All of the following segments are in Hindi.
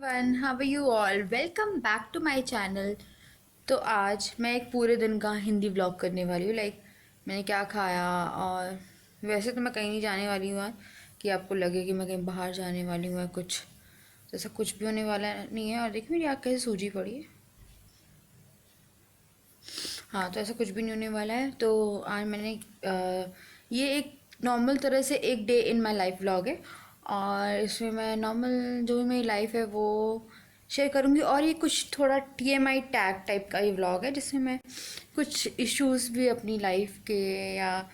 One how are you all welcome back to my channel. तो आज मैं एक पूरे दिन का हिंदी व्लॉग करने वाली हूँ। मैंने क्या खाया। और वैसे तो मैं कहीं नहीं जाने वाली हूँ आज, कि आपको लगे कि मैं कहीं बाहर जाने वाली हूँ या कुछ, तो ऐसा कुछ भी होने वाला नहीं है। और देखिए मेरी आँख कैसे सूजी पड़ी है। हाँ, तो ऐसा कुछ भी नहीं होने वाला है। तो आज मैंने ये एक नॉर्मल तरह से एक day in my life vlog है, और इसमें मैं नॉर्मल जो भी मेरी लाइफ है वो शेयर करूँगी। और ये कुछ थोड़ा TMI टैग टाइप का ये व्लॉग है, जिसमें मैं कुछ इश्यूज़ भी अपनी लाइफ के, या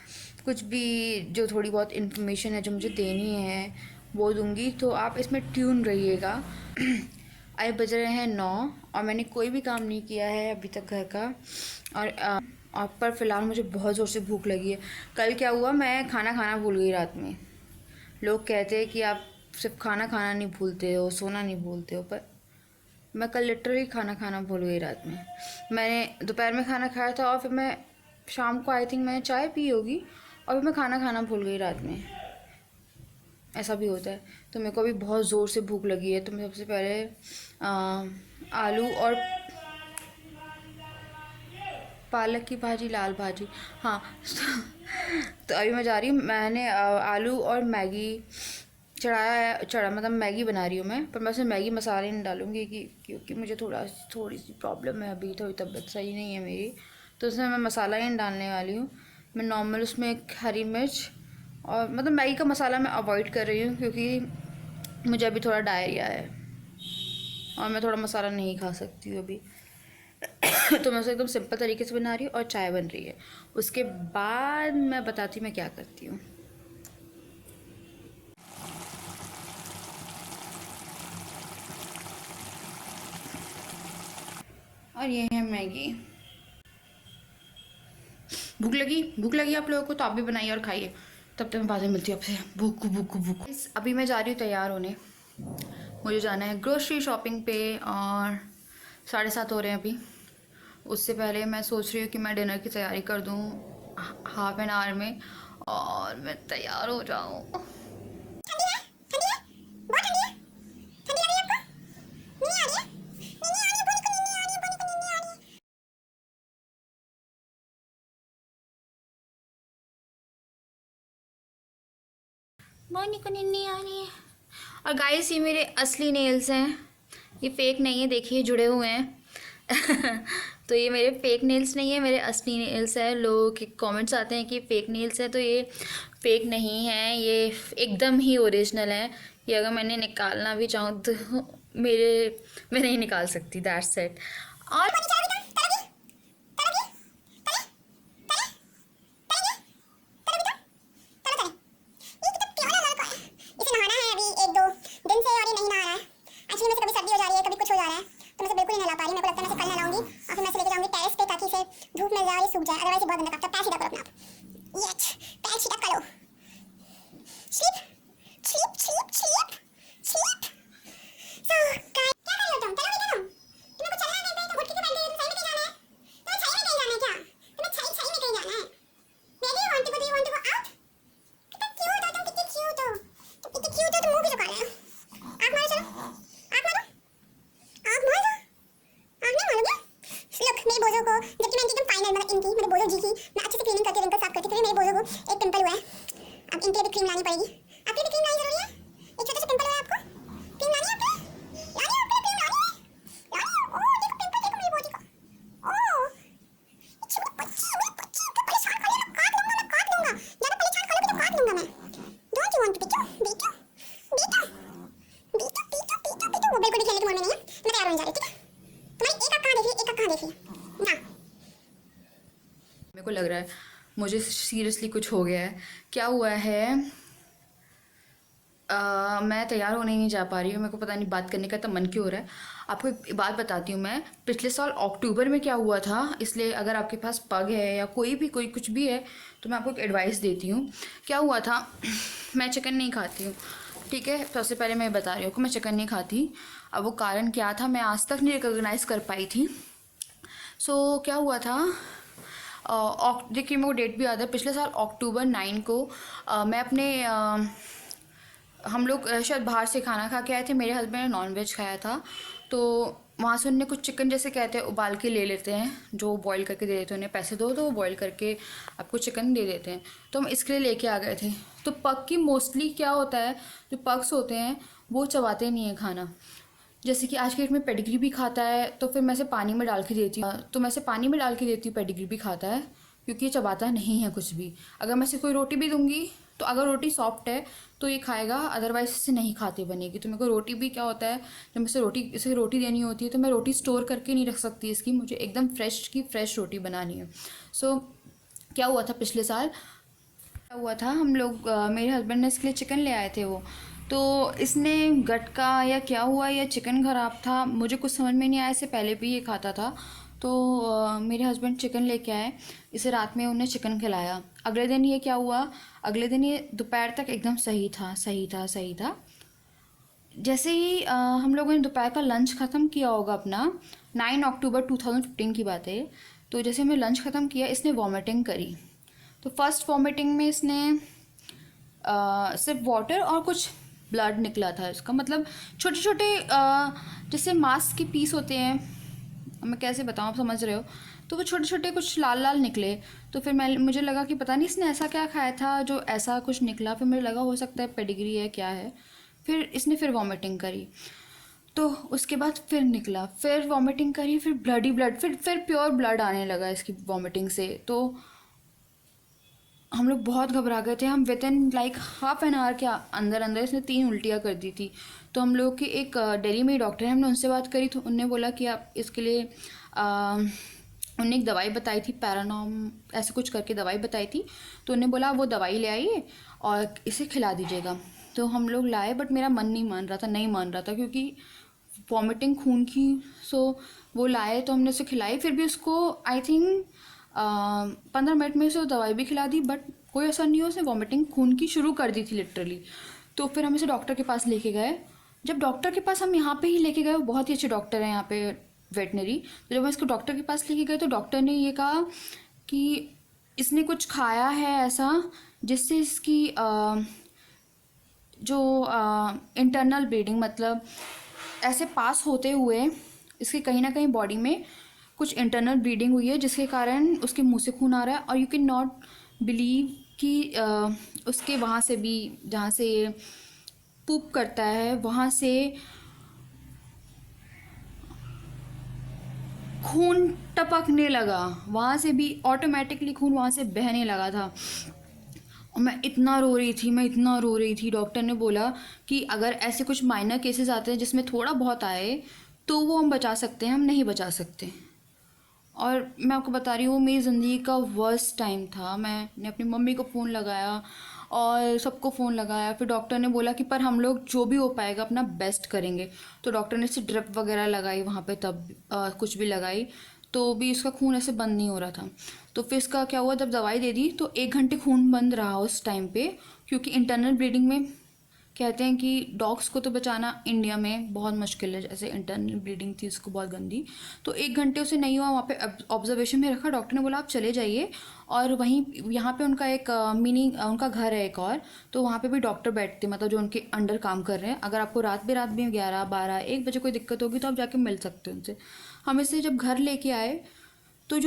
कुछ भी जो थोड़ी बहुत इन्फॉर्मेशन है जो मुझे देनी है वो दूंगी। तो आप इसमें ट्यून रहिएगा। अभी बज रहे हैं 9, और मैंने कोई भी काम नहीं किया है अभी तक घर का। और पर फ़िलहाल मुझे बहुत ज़ोर से भूख लगी है। कल क्या हुआ, मैं खाना खाना भूल गई रात में। लोग कहते हैं कि आप सिर्फ खाना खाना नहीं भूलते हो, सोना नहीं भूलते हो, पर मैं कल लिटरली खाना खाना भूल गई रात में। मैंने दोपहर में खाना खाया था, और फिर मैं शाम को आई थिंक मैंने चाय पी होगी, और फिर मैं खाना खाना भूल गई रात में। ऐसा भी होता है। तो मेरे को अभी बहुत ज़ोर से भूख लगी है, तो मैं सबसे पहले आलू और पालक की भाजी, लाल भाजी, हाँ। तो अभी मैं जा रही हूँ। मैंने आलू और मैगी चढ़ा मतलब मैगी बना रही हूँ मैं, पर मैं उसमें मैगी मसाले नहीं डालूँगी, क्योंकि मुझे थोड़ी सी प्रॉब्लम है अभी, थोड़ी तबीयत सही नहीं है मेरी। तो उसमें मैं मसाला ही नहीं डालने वाली हूँ। मैं नॉर्मल उसमें एक हरी मिर्च, और मतलब मैगी का मसाला मैं अवॉइड कर रही हूँ, क्योंकि मुझे अभी थोड़ा डायरिया है, और मैं थोड़ा मसाला नहीं खा सकती हूँ अभी। तो मैं उसे एकदम सिंपल तरीके से बना रही हूँ, और चाय बन रही है। उसके बाद मैं बताती हूँ मैं क्या करती हूँ। और ये है मैगी। भूख लगी आप लोगों को, तो आप भी बनाइए और खाइए। तब तक मैं बाद में मिलती हूँ आपसे। भूख भूख भूख। अभी मैं जा रही हूँ तैयार होने। मुझे जाना है ग्रोसरी शॉपिंग पे, और 7:30 हो रहे हैं अभी। उससे पहले मैं सोच रही हूँ कि मैं डिनर की तैयारी कर दूँ हाफ एन आवर में, और मैं तैयार हो जाऊँ। मोनी को नींद नहीं आ रही है। और गाइस, ये मेरे असली नेल्स हैं, ये फेक नहीं है, देखिए जुड़े हुए हैं। तो ये मेरे फेक नेल्स नहीं है, मेरे असली नेल्स हैं। लोगों के कमेंट्स आते हैं कि फेक नेल्स है, तो ये फेक नहीं है, ये एकदम ही ओरिजिनल है। ये अगर मैंने निकालना भी चाहूँ तो मेरे मैं नहीं निकाल सकती, दैट्स इट। और इसे नहाना है अभी 1-2 दिन से, और ये नहीं नहा रहा है। एक्चुअली मेरे से कभी सर्दी हो जा रही है, कभी कुछ हो जा रहा है, तो मैं इसे बिल्कुल नहीं नहला पा रही। मेरे को लगता है मैं इसे कल नहलाऊंगी, और फिर मैं इसे लेके जाऊंगी टेरेस पे, ताकि इसे धूप मिल जाए और ये सूख जाए। अदरवाइज ये बहुत गंदा करता है। पैर सीधा करो अपना आप। ये पैर सीधा करो। Sleep sleep sleep sleep sleep. So guys, क्या कर रहे हो तुम? चलो निकलो तुम्हें कुछ चलना है कहीं पे, तो घुटकी क्यों बैठ गई हो? तुम सही में कहीं जाना है? तुम्हें छाई में कहीं जाना है क्या? तुम्हें छाई में कहीं जाना है? Maybe you want to go, do you want to go out? कितना क्यूट हो तुम, कितनी क्यूट हो तुम, कितनी क्यूट हो तुम। मुंह भी झुका रहे हो। आँख मारो, चलो आँख मारो, आँख मारो। आँख नहीं मारोगे? लुक, मेरे बोझों को, जबकि मैं एकदम फाइनल, मतलब इनकी, मेरे बोझों जी की मैं अच्छे से क्लीनिंग करके रिंकल साफ करती थी। मेरे बोझों को एक पिंपल हुआ है, अब इनके लिए भी क्रीम लानी पड़ेगी। आपके लिए भी क्रीम लानी जरूरी है। एक छोटा सा पिंपल हुआ है, आपको क्रीम लानी है। आपके लानी है, आपके लिए क्रीम लानी है, लानी है। ओह देखो पिंपल, देखो मेरी बॉडी का। ओह अच्छी मेरी बच्ची को परेशान कर रही है। मैं काट लूंगा, ज्यादा परेशान करोगे तो काट लूंगा मैं। Don't you want to Bittu Bittu Bittu Bittu Bittu Bittu Bittu. वो बिल्कुल भी खेलने के मूड में नहीं है। मैं तैयार होने जा रही हूँ, ठीक है? तुम्हारी एक आँख कहाँ देखी, एक आँख कहाँ देखी ना? मेरे को लग रहा है मुझे सीरियसली कुछ हो गया है। क्या हुआ है, मैं तैयार होने नहीं जा पा रही हूँ। मेरे को पता नहीं बात करने का तो मन क्यों हो रहा है। आपको एक बात बताती हूँ मैं, पिछले साल अक्टूबर में क्या हुआ था। इसलिए अगर आपके पास पग है या कोई कुछ भी है, तो मैं आपको एक एडवाइस देती हूँ। क्या हुआ था, मैं चिकन नहीं खाती हूँ, ठीक है? सबसे पहले मैं बता रही हूँ कि मैं चिकन नहीं खाती। अब वो कारण क्या था मैं आज तक नहीं रिकॉग्नाइज़ कर पाई थी। क्या हुआ था, देखिए मेरे को डेट भी याद है, पिछले साल अक्टूबर 9 को मैं अपने हम लोग शायद बाहर से खाना खा के आए थे, मेरे हस्बैंड ने नॉन वेज खाया था, तो वहाँ से उनने कुछ चिकन जैसे कहते हैं उबाल के ले लेते हैं, जो बॉईल करके दे देते हैं, उन्हें पैसे दो तो वो बॉईल करके आपको चिकन दे देते हैं, तो हम इसके लिए लेके आ गए थे। तो पग की मोस्टली क्या होता है, जो पग्स होते हैं वो चबाते नहीं हैं खाना। जैसे कि आज के डेट में पेडिग्री भी खाता है, तो फिर मैं इसे पानी में डाल के देती हूँ, तो मैं इसे पानी में डाल के देती हूँ, पेडिग्री भी खाता है, क्योंकि ये चबाता नहीं है कुछ भी। अगर मैं इसे कोई रोटी भी दूंगी तो अगर रोटी सॉफ्ट है तो ये खाएगा, अदरवाइज इसे नहीं खाते बनेगी। तो मेरे को रोटी भी क्या होता है, जब इसे रोटी देनी होती है तो मैं रोटी स्टोर करके नहीं रख सकती इसकी, मुझे एकदम फ्रेश की फ्रेश रोटी बनानी है। सो क्या हुआ था पिछले साल, क्या हुआ था, हम लोग मेरे हस्बैंड ने इसके लिए चिकन ले आए थे वो, तो इसने गट का या क्या हुआ या चिकन ख़राब था, मुझे कुछ समझ में नहीं आया, इससे पहले भी ये खाता था। तो मेरे हस्बैंड चिकन लेके आए, इसे रात में उन्हें चिकन खिलाया। अगले दिन ये क्या हुआ, अगले दिन ये दोपहर तक एकदम सही था, सही था, सही था। जैसे ही हम लोगों ने दोपहर का लंच ख़त्म किया होगा अपना, 9 अक्टूबर 2015 की बात है, तो जैसे हमने लंच ख़त्म किया इसने वॉमिटिंग करी। तो फर्स्ट वॉमिटिंग में इसने सिर्फ वाटर और कुछ ब्लड निकला था इसका, मतलब छोटे छोटे जैसे मांस के पीस होते हैं, मैं कैसे बताऊँ, आप समझ रहे हो, तो वो छोटे छोटे कुछ लाल लाल निकले। तो फिर मुझे लगा कि पता नहीं इसने ऐसा क्या खाया था जो ऐसा कुछ निकला, फिर मुझे लगा हो सकता है पेडिग्री है क्या है। फिर इसने फिर वॉमिटिंग करी, तो उसके बाद फिर निकला, फिर वॉमिटिंग करी, फिर ब्लड ही ब्लड, फिर प्योर ब्लड आने लगा इसकी वॉमिटिंग से। तो हम लोग बहुत घबरा गए थे, हम with in like half an hour के अंदर अंदर इसने 3 उल्टियाँ कर दी थी। तो हम लोग की एक दिल्ली में डॉक्टर है, हमने उनसे बात करी, तो उनने बोला कि आप इसके लिए उन्होंने एक दवाई बताई थी, पैरानॉम ऐसे कुछ करके दवाई बताई थी, तो उन्होंने बोला वो दवाई ले आइए और इसे खिला दीजिएगा। तो हम लोग लाए, बट मेरा मन नहीं मान रहा था, नहीं मान रहा था, क्योंकि वॉमिटिंग खून की। सो वो लाए तो हमने उसे खिलाई, फिर भी उसको आई थिंक 15 मिनट में उसे दवाई भी खिला दी, बट कोई असर नहीं हुआ, उसने वॉमिटिंग खून की शुरू कर दी थी लिटरली। तो फिर हम इसे डॉक्टर के पास लेके गए। जब डॉक्टर के पास हम यहाँ पे ही लेके गए, वो बहुत ही अच्छे डॉक्टर हैं यहाँ पे वेटनरी, तो जब हम इसको डॉक्टर के पास लेके गए तो डॉक्टर ने ये कहा कि इसने कुछ खाया है ऐसा जिससे इसकी जो इंटरनल ब्लीडिंग, मतलब ऐसे पास होते हुए इसके कहीं ना कहीं बॉडी में कुछ इंटरनल ब्लीडिंग हुई है, जिसके कारण उसके मुंह से खून आ रहा है। और यू कैन नॉट बिलीव कि उसके वहाँ से भी, जहाँ से ये पूप करता है वहाँ से खून टपकने लगा, वहाँ से भी ऑटोमेटिकली खून वहाँ से बहने लगा था। और मैं इतना रो रही थी, मैं इतना रो रही थी। डॉक्टर ने बोला कि अगर ऐसे कुछ माइनर केसेस आते हैं जिसमें थोड़ा बहुत आए तो वो हम बचा सकते हैं, हम नहीं बचा सकते। और मैं आपको बता रही हूँ मेरी ज़िंदगी का वर्स्ट टाइम था। मैंने अपनी मम्मी को फ़ोन लगाया और सबको फ़ोन लगाया, फिर डॉक्टर ने बोला कि पर हम लोग जो भी हो पाएगा अपना बेस्ट करेंगे। तो डॉक्टर ने इसे ड्रिप वगैरह लगाई वहाँ पे, तब कुछ भी लगाई तो भी इसका खून ऐसे बंद नहीं हो रहा था। तो फिर इसका क्या हुआ, जब दवाई दे दी तो 1 घंटे खून बंद रहा उस टाइम पे, क्योंकि इंटरनल ब्लीडिंग में कहते हैं कि डॉग्स को तो बचाना इंडिया में बहुत मुश्किल है, जैसे इंटरनल ब्लीडिंग थी उसको बहुत गंदी। तो 1 घंटे उसे नहीं हुआ, वहाँ पे ऑब्जर्वेशन में रखा। डॉक्टर ने बोला आप चले जाइए, और वहीं यहाँ पे उनका एक मिनी उनका घर है एक और, तो वहाँ पे भी डॉक्टर बैठते, मतलब जो उनके अंडर काम कर रहे हैं। अगर आपको रात में 11, 12, 1 बजे कोई दिक्कत होगी तो आप जाके मिल सकते हो उनसे। हम इसे जब घर लेके आए तो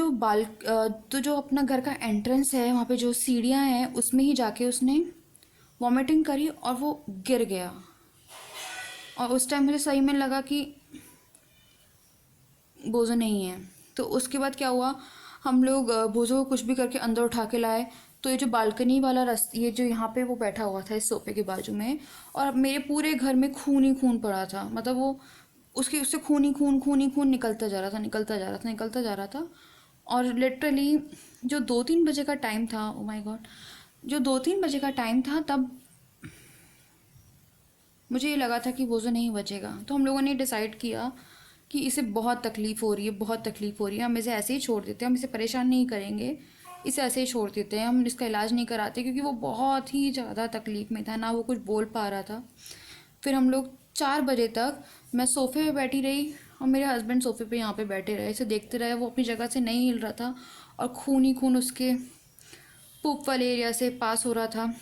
तो जो अपना घर का एंट्रेंस है वहाँ पे जो सीढ़ियाँ हैं उसमें ही जाके उसने वॉमिटिंग करी और वो गिर गया। और उस टाइम मुझे सही में लगा कि बोझो नहीं है। तो उसके बाद क्या हुआ, हम लोग बोझो को कुछ भी करके अंदर उठा के लाए। तो ये जो बालकनी वाला ये जो यहाँ पे वो बैठा हुआ था इस सोफे के बाजू में, और अब मेरे पूरे घर में खून ही खून पड़ा था, मतलब वो उससे खून ही खून निकलता जा रहा था, निकलता जा रहा था, निकलता जा रहा था। और लिटरली जो 2-3 बजे का टाइम था, ओ माय गॉड, जो 2-3 बजे का टाइम था तब मुझे ये लगा था कि वज़न नहीं बचेगा। तो हम लोगों ने डिसाइड किया कि इसे बहुत तकलीफ़ हो रही है, बहुत तकलीफ़ हो रही है, हम इसे ऐसे ही छोड़ देते हैं, हम इसे परेशान नहीं करेंगे, इसे ऐसे ही छोड़ देते हैं, हम इसका इलाज नहीं कराते, क्योंकि वो बहुत ही ज़्यादा तकलीफ़ में था, ना वो कुछ बोल पा रहा था। फिर हम लोग 4 बजे तक मैं सोफ़े पे बैठी रही और मेरे हस्बैंड सोफ़े पे यहाँ पे बैठे रहे, इसे देखते रहे। वो अपनी जगह से नहीं हिल रहा था और खून ही खून उसके पूप वाले एरिया से पास हो रहा था।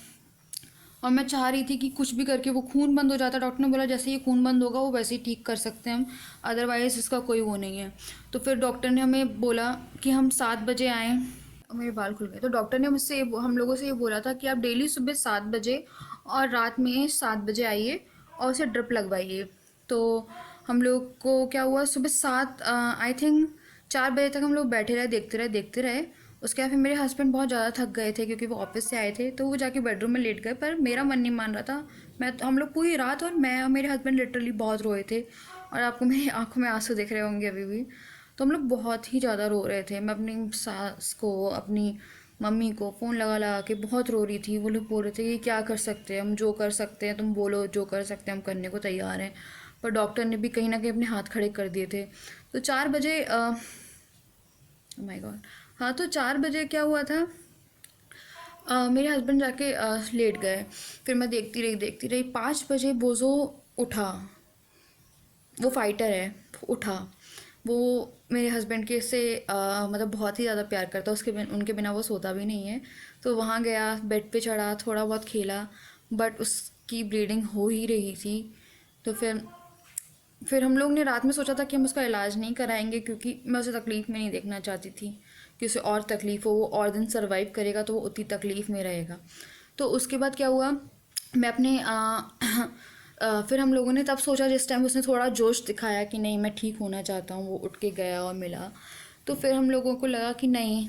और मैं चाह रही थी कि कुछ भी करके वो खून बंद हो जाता। डॉक्टर ने बोला जैसे ही खून बंद होगा वो वैसे ही ठीक कर सकते हैं हम, अदरवाइज़ इसका कोई वो नहीं है। तो फिर डॉक्टर ने हमें बोला कि हम 7 बजे आएँ। मेरे बाल खुल गए। तो डॉक्टर ने मुझसे हम लोगों से ये बोला था कि आप डेली सुबह 7 बजे और रात में 7 बजे आइए और उसे ड्रिप लगवाइए। तो हम लोग को क्या हुआ, सुबह 7 आई थिंक 4 बजे तक हम लोग बैठे रहे, देखते रहे। उसके बाद फिर मेरे हस्बैंड बहुत ज़्यादा थक गए थे क्योंकि वो ऑफिस से आए थे, तो वो जाके बेडरूम में लेट गए। पर मेरा मन नहीं मान रहा था। हम लोग पूरी रात, और मैं और मेरे हस्बैंड लिटरली बहुत रोए थे, और आपको मेरी आंखों में आंसू दिख रहे होंगे अभी भी। तो हम लोग बहुत ही ज़्यादा रो रहे थे। मैं अपनी सास को, अपनी मम्मी को फ़ोन लगा लगा के बहुत रो रही थी। वो लोग बोल रहे थे कि क्या कर सकते हैं हम, जो कर सकते हैं तुम बोलो, जो कर सकते हैं हम करने को तैयार हैं। पर डॉक्टर ने भी कहीं ना कहीं अपने हाथ खड़े कर दिए थे। तो 4 बजे माय गॉड, हाँ, तो 4 बजे क्या हुआ था, मेरे हस्बैंड जाके लेट गए। फिर मैं देखती रही 5 बजे बोझो उठा। वो फाइटर है, उठा। वो मेरे हस्बैंड के से मतलब बहुत ही ज़्यादा प्यार करता है, उनके बिना वो सोता भी नहीं है। तो वहाँ गया, बेड पे चढ़ा, थोड़ा बहुत खेला, बट उसकी ब्लीडिंग हो ही रही थी। तो फिर हम लोग ने रात में सोचा था कि हम उसका इलाज नहीं कराएंगे, क्योंकि मैं उसे तकलीफ़ में नहीं देखना चाहती थी कि उसे और तकलीफ़ हो। वो और दिन सर्वाइव करेगा तो वो उतनी तकलीफ़ में रहेगा। तो उसके बाद क्या हुआ, मैं अपने फिर हम लोगों ने तब सोचा, जिस टाइम उसने थोड़ा जोश दिखाया कि नहीं मैं ठीक होना चाहता हूँ, वो उठ के गया और मिला। तो फिर हम लोगों को लगा कि नहीं,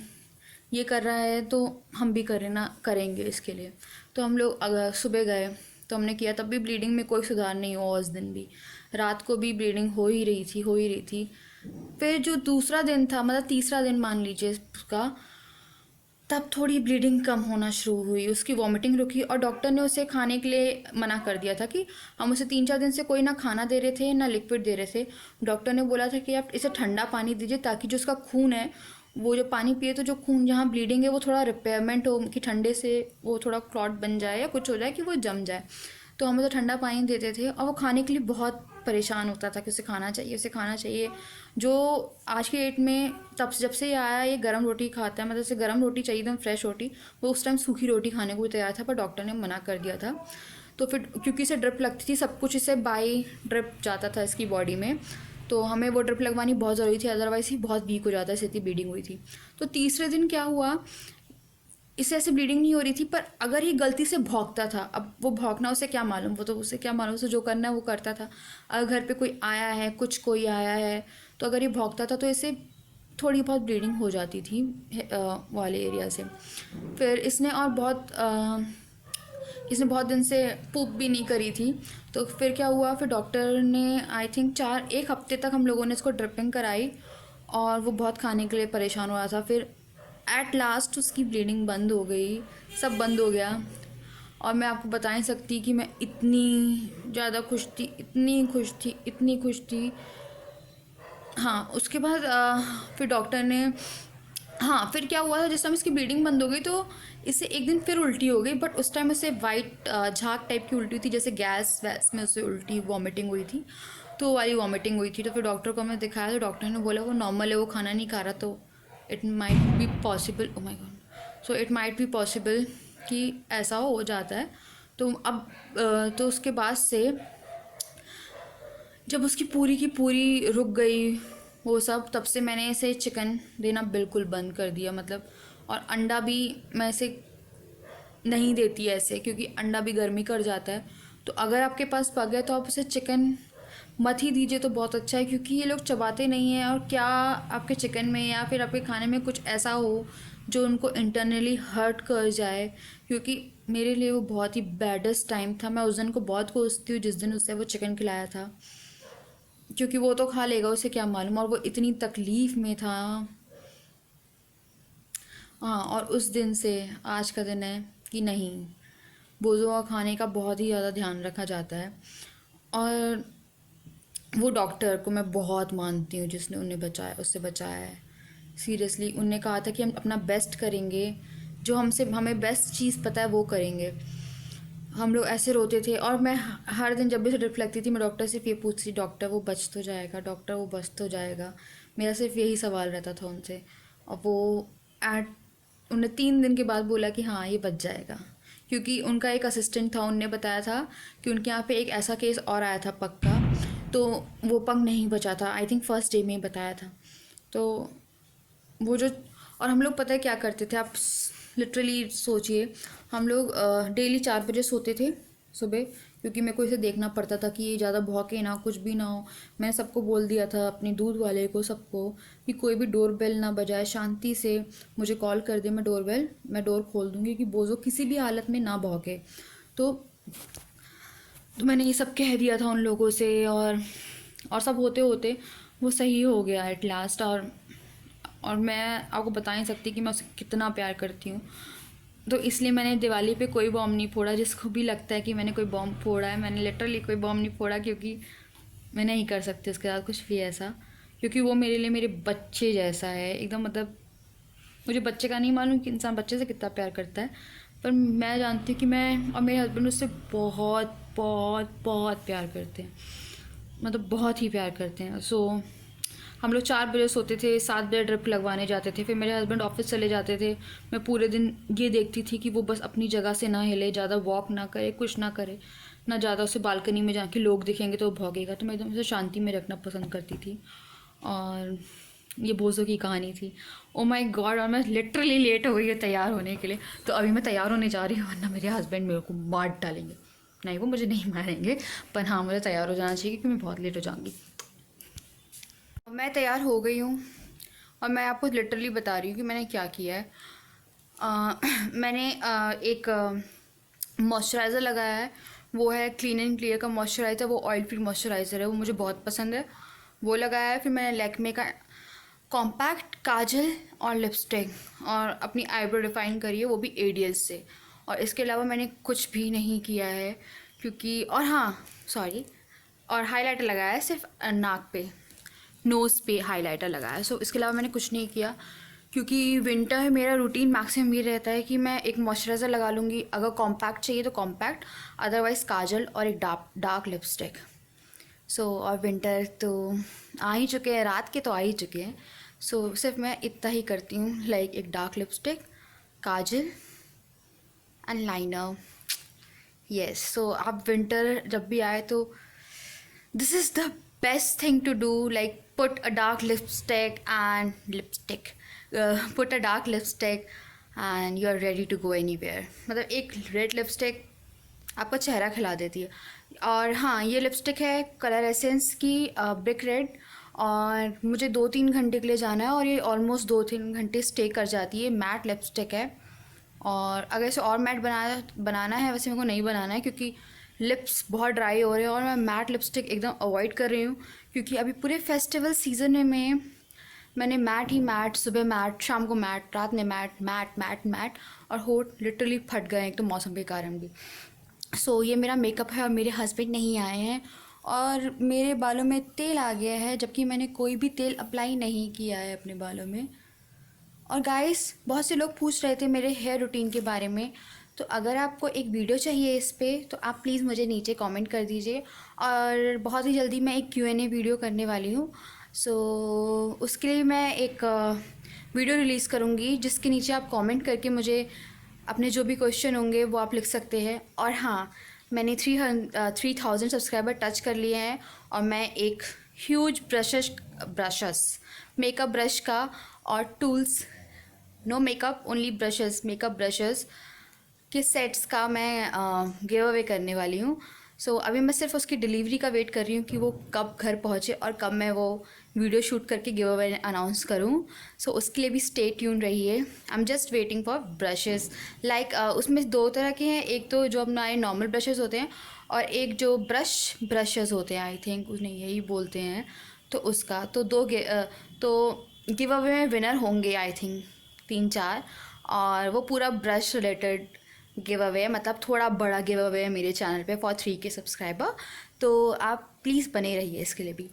ये कर रहा है तो हम भी करेंगे इसके लिए। तो हम लोग अगर सुबह गए तो हमने किया, तब भी ब्लीडिंग में कोई सुधार नहीं हुआ। उस दिन भी रात को भी ब्लीडिंग हो ही रही थी। फिर जो दूसरा दिन था, मतलब तीसरा दिन मान लीजिए उसका, तब थोड़ी ब्लीडिंग कम होना शुरू हुई, उसकी वॉमिटिंग रुकी, और डॉक्टर ने उसे खाने के लिए मना कर दिया था कि हम उसे 3-4 दिन से कोई ना खाना दे रहे थे ना लिक्विड दे रहे थे। डॉक्टर ने बोला था कि आप इसे ठंडा पानी दीजिए, ताकि जो उसका खून है, वो जो पानी पिए तो जो खून जहाँ ब्लीडिंग है वो थोड़ा रिपेयरमेंट हो, कि ठंडे से वो थोड़ा क्लॉट बन जाए या कुछ हो जाए कि वो जम जाए। तो हम उसे ठंडा पानी देते थे, और वो खाने के लिए बहुत परेशान होता था कि उसे खाना चाहिए। जो आज के डेट में, तब जब से ये आया, ये गर्म रोटी खाता है, मतलब उसे गर्म रोटी चाहिए, एकदम फ्रेश रोटी। वो उस टाइम सूखी रोटी खाने को भी तैयार था, पर डॉक्टर ने मना कर दिया था। तो फिर क्योंकि इसे ड्रिप लगती थी, सब कुछ इसे बाई ड्रिप जाता था इसकी बॉडी में, तो हमें वो ड्रिप लगवानी बहुत ज़रूरी थी, अदरवाइज़ ही बहुत वीक हो जाता है, इतनी ब्लीडिंग हुई थी। तो तीसरे दिन क्या हुआ, इससे ऐसे ब्लीडिंग नहीं हो रही थी, पर अगर ये गलती से भौंकता था, अब वो भौंकना उसे क्या मालूम, उसे क्या मालूम, उसे जो करना है वो करता था। अगर घर पे कोई आया है, कोई आया है, तो अगर ये भौंकता था तो इसे थोड़ी बहुत ब्लीडिंग हो जाती थी वाले एरिया से। फिर इसने बहुत दिन से पूप भी नहीं करी थी। तो फिर क्या हुआ, फिर डॉक्टर ने आई थिंक 1 हफ्ते तक हम लोगों ने इसको ड्रिपिंग कराई, और वो बहुत खाने के लिए परेशान हो रहा था। फिर एट लास्ट उसकी ब्लीडिंग बंद हो गई, सब बंद हो गया। और मैं आपको बता नहीं सकती कि मैं इतनी ज़्यादा खुश थी, इतनी खुश थी। हाँ, उसके बाद फिर डॉक्टर ने, हाँ, फिर क्या हुआ था, जिस टाइम इसकी ब्लीडिंग बंद हो गई तो इससे एक दिन फिर उल्टी हो गई, बट उस टाइम उसे वाइट झाग टाइप की उल्टी थी, जैसे गैस वैस में उसे उल्टी वॉमिटिंग हुई थी, तो वो वाली वॉमिटिंग हुई थी। तो फिर डॉक्टर को हमने दिखाया, तो डॉक्टर ने बोला वो नॉर्मल है, वो खाना नहीं खा रहा, तो it might be possible, oh my God, so it might be possible कि ऐसा हो जाता है। तो अब तो उसके बाद से जब उसकी पूरी की पूरी रुक गई वो सब, तब से मैंने इसे चिकन देना बिल्कुल बंद कर दिया, मतलब। और अंडा भी मैं इसे नहीं देती ऐसे, क्योंकि अंडा भी गर्मी कर जाता है। तो अगर आपके पास पग है तो आप उसे चिकन मत ही दीजिए तो बहुत अच्छा है, क्योंकि ये लोग चबाते नहीं हैं। और क्या आपके चिकन में या फिर आपके खाने में कुछ ऐसा हो जो उनको इंटरनली हर्ट कर जाए, क्योंकि मेरे लिए वो बहुत ही बैडेस्ट टाइम था। मैं उस दिन को बहुत कोसती हूँ जिस दिन उसे वो चिकन खिलाया था, क्योंकि वो तो खा लेगा, उसे क्या मालूम, और वो इतनी तकलीफ़ में था। हाँ, और उस दिन से आज का दिन है कि नहीं, बोझों खाने का बहुत ही ज़्यादा ध्यान रखा जाता है। और वो डॉक्टर को मैं बहुत मानती हूँ जिसने उससे बचाया है। सीरियसली, उनने कहा था कि हम अपना बेस्ट करेंगे, जो हमें बेस्ट चीज़ पता है वो करेंगे। हम लोग ऐसे रोते थे, और मैं हर दिन जब भी ड्रिप लगती थी मैं डॉक्टर से ये पूछती, डॉक्टर वो बच तो जाएगा, डॉक्टर वो बच तो जाएगा, मेरा सिर्फ यही सवाल रहता था उनसे। और वो एट उन्हें 3 दिन के बाद बोला कि हाँ ये बच जाएगा, क्योंकि उनका एक असिस्टेंट था, उनने बताया था कि उनके यहाँ पे एक ऐसा केस और आया था पग का, तो वो पग नहीं बचा था। आई थिंक फर्स्ट डे में ही बताया था। तो वो जो, और हम लोग पता है क्या करते थे, आप लिटरली सोचिए, हम लोग डेली 4 बजे सोते थे सुबह, क्योंकि मेरे को इसे देखना पड़ता था कि ये ज़्यादा भौंके ना, कुछ भी ना हो। मैंने सबको बोल दिया था, अपने दूध वाले को, सबको, कि कोई भी डोर बेल ना बजाए, शांति से मुझे कॉल कर दे, मैं डोर खोल दूँगी कि बोझो किसी भी हालत में ना भौंके। तो मैंने ये सब कह दिया था उन लोगों से, और सब होते होते वो सही हो गया एट लास्ट। और मैं आपको बता नहीं सकती कि मैं उसे कितना प्यार करती हूँ। तो इसलिए मैंने दिवाली पे कोई बॉम्ब नहीं फोड़ा। जिसको भी लगता है कि मैंने कोई बॉम्ब फोड़ा है, मैंने लिटरली कोई बॉम्ब नहीं फोड़ा, क्योंकि मैं नहीं कर सकती उसके साथ कुछ भी ऐसा, क्योंकि वो मेरे लिए मेरे बच्चे जैसा है एकदम। मतलब मुझे बच्चे का नहीं मालूम कि इंसान बच्चे से कितना प्यार करता है, पर मैं जानती हूँ कि मैं और मेरे हस्बैंड उससे बहुत बहुत बहुत प्यार करते हैं, मतलब बहुत ही प्यार करते हैं। हम लोग 4 बजे सोते थे, 7 बजे ड्रिप लगवाने जाते थे, फिर मेरे हस्बैंड ऑफिस चले जाते थे। मैं पूरे दिन ये देखती थी कि वो बस अपनी जगह से ना हिले, ज़्यादा वॉक ना करे, कुछ ना करे, ना ज़्यादा उसे बालकनी में जाके लोग दिखेंगे तो वो भौंकेगा। तो मैं एकदम उसे शांति में रखना पसंद करती थी। और ये बोझों की कहानी थी। ओ माय गॉड, और मैं लिटरली लेट हो गई है तैयार होने के लिए। तो अभी मैं तैयार होने जा रही हूँ, वरना मेरे हस्बैंड मेरे को मार डालेंगे। नहीं, वो मुझे नहीं मारेंगे, पर हाँ, मुझे तैयार हो जाना चाहिए क्योंकि मैं बहुत लेट हो जाऊँगी। मैं तैयार हो गई हूँ और मैं आपको लिटरली बता रही हूँ कि मैंने क्या किया है। मैंने एक मॉइस्चराइज़र लगाया है, वो है क्लीन एंड क्लियर का मॉइस्चराइज़र। वो ऑयल फ्री मॉइस्चराइज़र है, वो मुझे बहुत पसंद है, वो लगाया है। फिर मैंने लैक्मे का कॉम्पैक्ट काजल और लिपस्टिक, और अपनी आईब्रो डिफाइन करी है, वो भी एडियल से। और इसके अलावा मैंने कुछ भी नहीं किया है, क्योंकि, और हाँ सॉरी, और हाइलाइटर लगाया है सिर्फ नाक पे, नोज़ पे हाइलाइटर लगाया। सो इसके अलावा मैंने कुछ नहीं किया, क्योंकि विंटर में मेरा रूटीन मैक्सिमम ये रहता है कि मैं एक मॉइस्चराइज़र लगा लूँगी, अगर कॉम्पैक्ट चाहिए तो कॉम्पैक्ट, अदरवाइज़ काजल और एक डार्क लिपस्टिक। और विंटर तो आ ही चुके हैं, रात के तो आ ही चुके हैं। सिर्फ मैं इतना ही करती हूँ, लाइक एक dark lipstick, Kajal and liner. Yes, आप विंटर जब भी आए तो this is the best thing to do, like put a dark lipstick put a dark lipstick and you are ready to go anywhere। मतलब एक रेड लिपस्टिक आपका चेहरा खिला देती है। और हाँ, ये लिपस्टिक है कलर एसेंस की ब्रिक रेड, और मुझे 2-3 घंटे के लिए जाना है, और ये ऑलमोस्ट 2-3 घंटे स्टे कर जाती है। मैट लिपस्टिक है, और अगर इसे और मैट बनाना है, वैसे मेरे को नहीं बनाना है क्योंकि लिप्स बहुत ड्राई हो रहे हैं, और मैं मैट लिपस्टिक एकदम अवॉइड कर रही हूँ, क्योंकि अभी पूरे फेस्टिवल सीज़न में मैंने मैट ही मैट, सुबह मैट, शाम को मैट, रात में मैट मैट मैट मैट, और होठ लिटरली फट गए एक तो मौसम के कारण भी। ये मेरा मेकअप है, और मेरे हस्बैंड नहीं आए हैं, और मेरे बालों में तेल आ गया है, जबकि मैंने कोई भी तेल अप्लाई नहीं किया है अपने बालों में। और गाइस, बहुत से लोग पूछ रहे थे मेरे हेयर रूटीन के बारे में, तो अगर आपको एक वीडियो चाहिए इस पे, तो आप प्लीज़ मुझे नीचे कमेंट कर दीजिए। और बहुत ही जल्दी मैं एक Q&A वीडियो करने वाली हूँ। उसके लिए मैं एक वीडियो रिलीज़ करूँगी, जिसके नीचे आप कमेंट करके मुझे अपने जो भी क्वेश्चन होंगे वो आप लिख सकते हैं। और हाँ, मैंने 3000 सब्सक्राइबर टच कर लिए हैं, और मैं एक ह्यूज ब्रशेस मेकअप ब्रश का और tools, no makeup only brushes, makeup brushes के सेट्स का मैं गिव अवे करने वाली हूँ। अभी मैं सिर्फ उसकी डिलीवरी का वेट कर रही हूँ कि वो कब घर पहुँचे और कब मैं वो वीडियो शूट करके गिव अवे अनाउंस करूँ। उसके लिए भी स्टे ट्यून रहिए। I am just waiting for brushes, like उसमें 2 तरह के हैं, एक तो जो अपना नॉर्मल ब्रशेस होते हैं, और एक जो ब्रशेस होते हैं, आई थिंक उन्हें यही बोलते हैं, तो उसका तो तो गिव अवे में विनर होंगे आई थिंक 3-4, और वो पूरा ब्रश रिलेटेड गिव अवे है, मतलब थोड़ा बड़ा गिव अवे है मेरे चैनल पे फॉर 3K सब्सक्राइबर। तो आप प्लीज़ बने रहिए इसके लिए भी।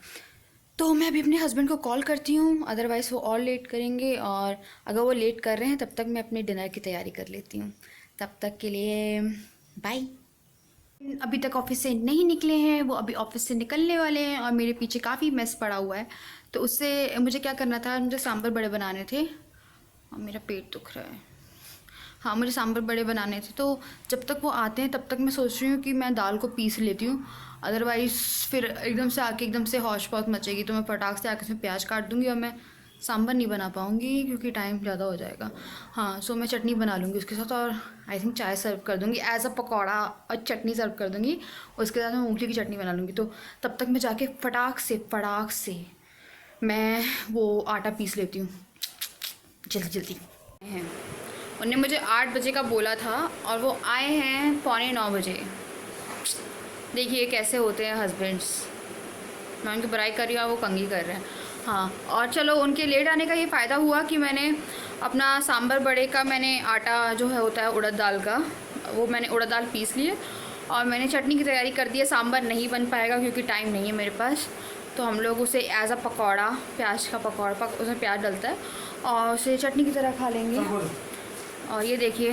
तो मैं अभी अपने हस्बैंड को कॉल करती हूँ, अदरवाइज़ वो और लेट करेंगे, और अगर वो लेट कर रहे हैं तब तक मैं अपने डिनर की तैयारी कर लेती हूँ। तब तक के लिए बाय। अभी तक ऑफिस से नहीं निकले हैं, वो अभी ऑफिस से निकलने वाले हैं, और मेरे पीछे काफ़ी मेस पड़ा हुआ है। तो उससे मुझे क्या करना था, मुझे सांभर बड़े बनाने थे, और मेरा पेट दुख रहा है। हाँ, मुझे सांभर बड़े बनाने थे, तो जब तक वो आते हैं तब तक मैं सोच रही हूँ कि मैं दाल को पीस लेती हूँ, अदरवाइज़ फिर एकदम से आके एकदम से हौश पौच मचेगी, तो मैं फटाक से आके उसमें प्याज काट दूँगी और मैं सांभर नहीं बना पाऊँगी क्योंकि टाइम ज़्यादा हो जाएगा। हाँ, सो मैं चटनी बना लूँगी उसके साथ, और आई थिंक चाय सर्व कर दूँगी एज़ अ पकौड़ा, और चटनी सर्व कर दूँगी, उसके साथ मैं मूंगफली की चटनी बना लूँगी। तो तब तक मैं जाके फटाक से मैं वो आटा पीस लेती हूँ जल्दी जल्दी। हैं, उन्होंने मुझे 8 बजे का बोला था और वो आए हैं 8:45 बजे। देखिए कैसे होते हैं हस्बैंड्स, मैं उनकी बुराई कर रही हूँ, वो कंगी कर रहे हैं। हाँ, और चलो उनके लेट आने का ये फ़ायदा हुआ कि मैंने अपना सांभर बड़े का मैंने आटा जो है होता है उड़द दाल का, वो मैंने उड़द दाल पीस लिए और मैंने चटनी की तैयारी कर दी है। सांभर नहीं बन पाएगा क्योंकि टाइम नहीं है मेरे पास, तो हम लोग उसे एज़ अ पकौड़ा, प्याज का पकौड़ा, उसमें प्याज डलता है और उसे चटनी की तरह खा लेंगे। और ये देखिए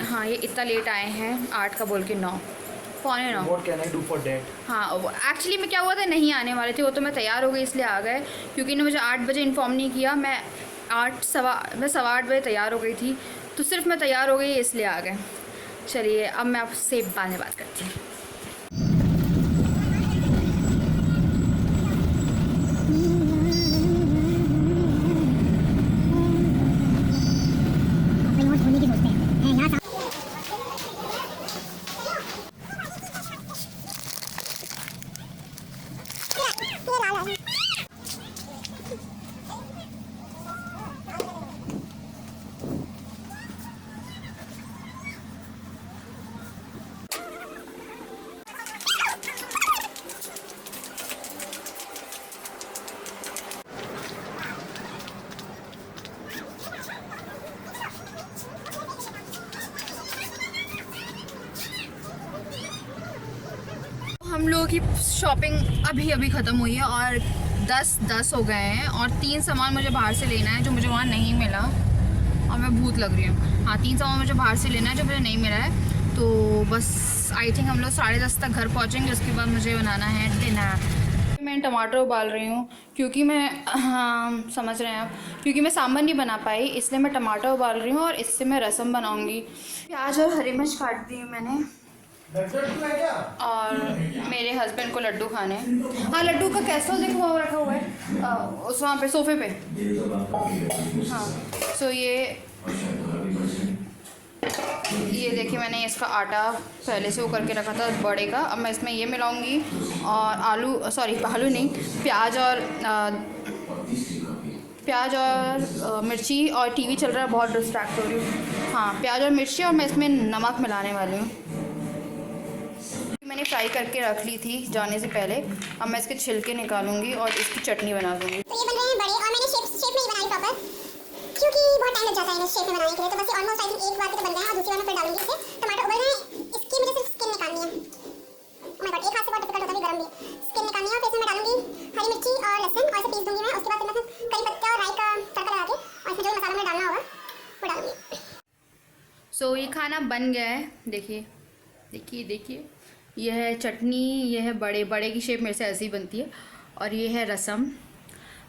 हाँ, ये इतना लेट आए हैं, 8 का बोल के 9, 8:45। What can I do for that? हाँ, वो एक्चुअली में क्या हुआ था, नहीं आने वाले थे वो, तो मैं तैयार हो गई इसलिए आ गए, क्योंकि इन्होंने मुझे 8 बजे इन्फॉर्म नहीं किया। मैं 8:15 बजे तैयार हो गई थी, तो सिर्फ मैं तैयार हो गई इसलिए आ गए। चलिए अब मैं आपसे बाद में बात करती हूँ। हम लोगों की शॉपिंग अभी ख़त्म हुई है और 10 हो गए हैं, और 3 सामान मुझे बाहर से लेना है जो मुझे वहाँ नहीं मिला, और मैं भूत लग रही हूँ। हाँ, 3 सामान मुझे बाहर से लेना है जो मुझे नहीं मिला है, तो बस आई थिंक हम लोग 10:30 तक घर पहुँचेंगे। उसके बाद मुझे बनाना है डिनर। मैं टमाटर उबाल रही हूँ क्योंकि मैं, हाँ समझ रहे हैं आप, क्योंकि मैं सांभर नहीं बना पाई इसलिए मैं टमाटर उबाल रही हूँ और इससे मैं रसम बनाऊँगी। प्याज और हरी मिर्च काट दी मैंने, और मेरे हस्बैंड को लड्डू खाने। हाँ, लड्डू का कैसा देखो वो रखा हुआ है उस वहाँ पे सोफे पे। हाँ, सो ये देखिए मैंने इसका आटा पहले से वो करके रखा था बड़े का। अब मैं इसमें ये मिलाऊंगी और आलू नहीं, प्याज और मिर्ची, और टीवी चल रहा है, बहुत डिस्ट्रैक्ट हो रही हूँ। हाँ, प्याज और मिर्ची, और मैं इसमें नमक मिलाने वाली हूँ। मैंने फ्राई करके रख ली थी जाने से पहले। अब मैं इसके छिलके निकालूंगी और इसकी चटनी बना दूंगी। तो ये बन रहे हैं बड़े, और मैंने शेप में ही बनाई प्रॉपर, क्योंकि बहुत टाइम लग जाता है इन्हें शेप में बनाने के लिए। तो बस ऑलमोस्ट आई थिंक एक बार तो बन गए हैं, और दूसरी बार मैं फिर डालूंगी इसे। टमाटर उबल रहे हैं, इसकी मुझे सिर्फ स्किन निकालनी है। ओह माय गॉड, एक हाथ से बहुत डिफिकल्ट होता है, गरम भी। स्किन निकालनी है, और फिर इसमें मैं डालूंगी हरी मिर्ची और लहसुन, और इसे पीस दूंगी मैं। उसके बाद फिर मैं करी पत्ता और राई का तड़का लगा के, और इसमें जो मसाला मुझे डालना होगा वो डालूंगी। सो ये खाना बन गया है, देखिए यह है चटनी, यह है बड़े की शेप मेरे से ऐसी ही बनती है, और ये है रसम।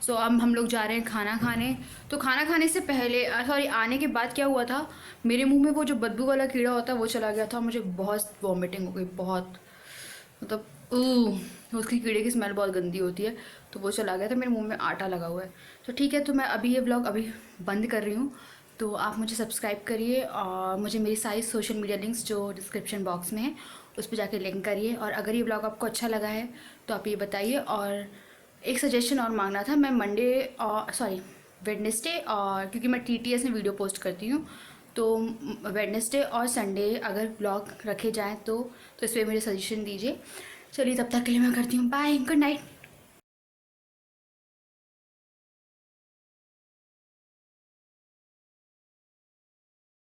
सो अब हम लोग जा रहे हैं खाना खाने। तो खाना खाने से पहले आने के बाद क्या हुआ था, मेरे मुंह में वो जो बदबू वाला कीड़ा होता है वो चला गया था, मुझे बहुत वॉमिटिंग हो गई, बहुत मतलब उसकी कीड़े की स्मेल बहुत गंदी होती है, तो वो चला गया था, मेरे मुंह में आटा लगा हुआ है। तो ठीक है, तो मैं अभी ये व्लॉग अभी बंद कर रही हूँ। तो आप मुझे सब्सक्राइब करिए, और मुझे मेरी सारी सोशल मीडिया लिंक्स जो डिस्क्रिप्शन बॉक्स में है उस पर जाके लिंक करिए। और अगर ये व्लॉग आपको अच्छा लगा है तो आप ये बताइए। और एक सजेशन और मांगना था, मैं वेडनेसडे, और क्योंकि मैं TTS में वीडियो पोस्ट करती हूँ, तो वेडनेसडे और संडे अगर व्लॉग रखे जाएँ तो इस पर मुझे सजेशन दीजिए। चलिए, तब तक के लिए मैं करती हूँ बाय, गुड नाइट।